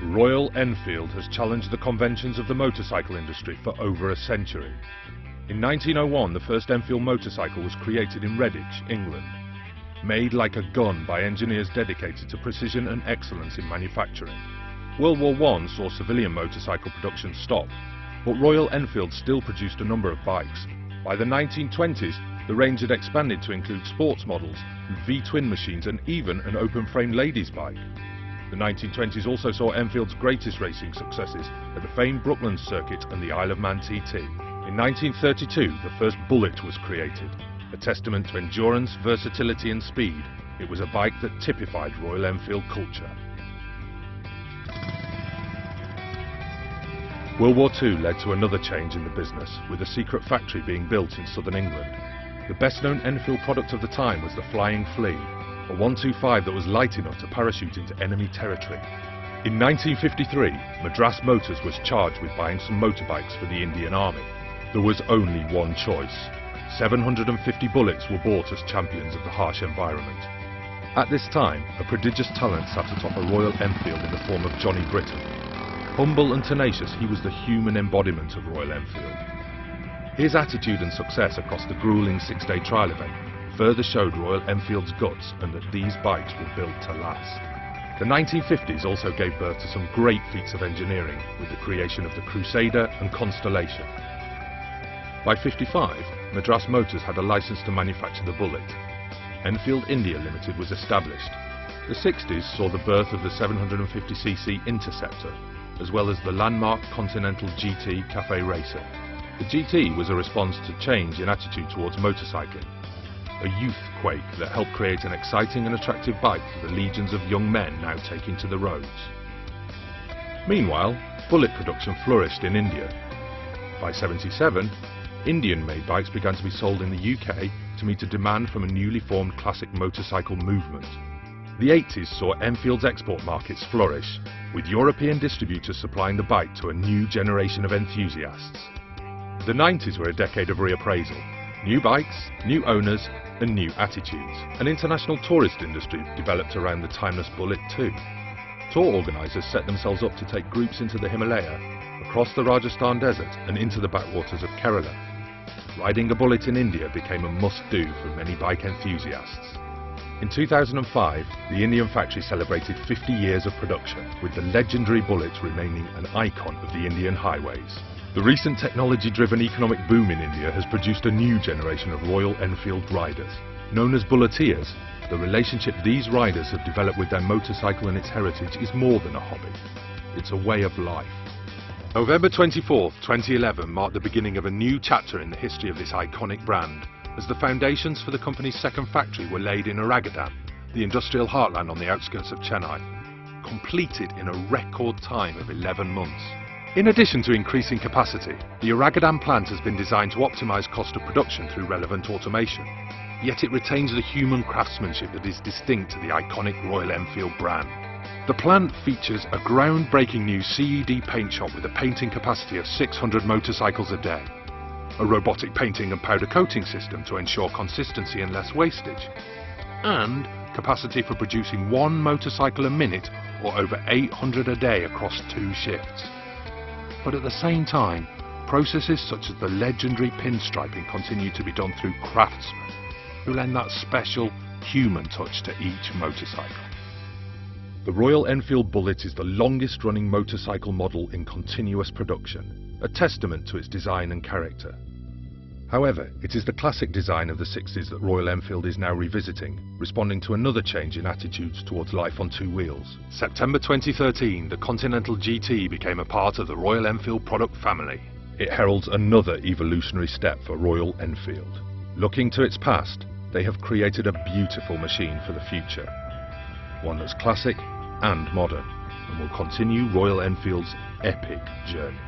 Royal Enfield has challenged the conventions of the motorcycle industry for over a century. In 1901, the first Enfield motorcycle was created in Redditch, England. Made like a gun by engineers dedicated to precision and excellence in manufacturing. World War I saw civilian motorcycle production stop, but Royal Enfield still produced a number of bikes. By the 1920s, the range had expanded to include sports models, V-twin machines and even an open-frame ladies' bike. The 1920s also saw Enfield's greatest racing successes at the famed Brooklands circuit and the Isle of Man TT. In 1932, the first Bullet was created, a testament to endurance, versatility and speed. It was a bike that typified Royal Enfield culture. World War II led to another change in the business, with a secret factory being built in southern England. The best-known Enfield product of the time was the Flying Flea, a 125 that was light enough to parachute into enemy territory. In 1953, Madras Motors was charged with buying some motorbikes for the Indian Army. There was only one choice. 750 bullets were bought as champions of the harsh environment. At this time, a prodigious talent sat atop a Royal Enfield in the form of Johnny Britton. Humble and tenacious, he was the human embodiment of Royal Enfield. His attitude and success across the grueling six-day trial event further showed Royal Enfield's guts and that these bikes were built to last. The 1950s also gave birth to some great feats of engineering with the creation of the Crusader and Constellation. By 55, Madras Motors had a license to manufacture the Bullet. Enfield India Limited was established. The 60s saw the birth of the 750cc Interceptor, as well as the landmark Continental GT Cafe Racer. The GT was a response to change in attitude towards motorcycling, a youth quake that helped create an exciting and attractive bike for the legions of young men now taking to the roads. Meanwhile, Bullet production flourished in India. By 77, Indian-made bikes began to be sold in the UK to meet a demand from a newly formed classic motorcycle movement. The 80s saw Enfield's export markets flourish, with European distributors supplying the bike to a new generation of enthusiasts. The 90s were a decade of reappraisal. New bikes, new owners and new attitudes. An international tourist industry developed around the timeless Bullet too. Tour organisers set themselves up to take groups into the Himalaya, across the Rajasthan desert and into the backwaters of Kerala. Riding a Bullet in India became a must-do for many bike enthusiasts. In 2005, the Indian factory celebrated 50 years of production, with the legendary Bullet remaining an icon of the Indian highways. The recent technology-driven economic boom in India has produced a new generation of Royal Enfield riders. Known as Bulleteers, the relationship these riders have developed with their motorcycle and its heritage is more than a hobby. It's a way of life. November 24, 2011 marked the beginning of a new chapter in the history of this iconic brand, as the foundations for the company's second factory were laid in Oragadam, the industrial heartland on the outskirts of Chennai, completed in a record time of 11 months. In addition to increasing capacity, the Oragadam plant has been designed to optimise cost of production through relevant automation, yet it retains the human craftsmanship that is distinct to the iconic Royal Enfield brand. The plant features a groundbreaking new CED paint shop with a painting capacity of 600 motorcycles a day, a robotic painting and powder coating system to ensure consistency and less wastage, and capacity for producing one motorcycle a minute or over 800 a day across 2 shifts. But at the same time, processes such as the legendary pinstriping continue to be done through craftsmen who lend that special human touch to each motorcycle. The Royal Enfield Bullet is the longest running motorcycle model in continuous production, a testament to its design and character. However, it is the classic design of the 60s that Royal Enfield is now revisiting, responding to another change in attitudes towards life on 2 wheels. September 2013, the Continental GT became a part of the Royal Enfield product family. It heralds another evolutionary step for Royal Enfield. Looking to its past, they have created a beautiful machine for the future, one that's classic and modern, and will continue Royal Enfield's epic journey.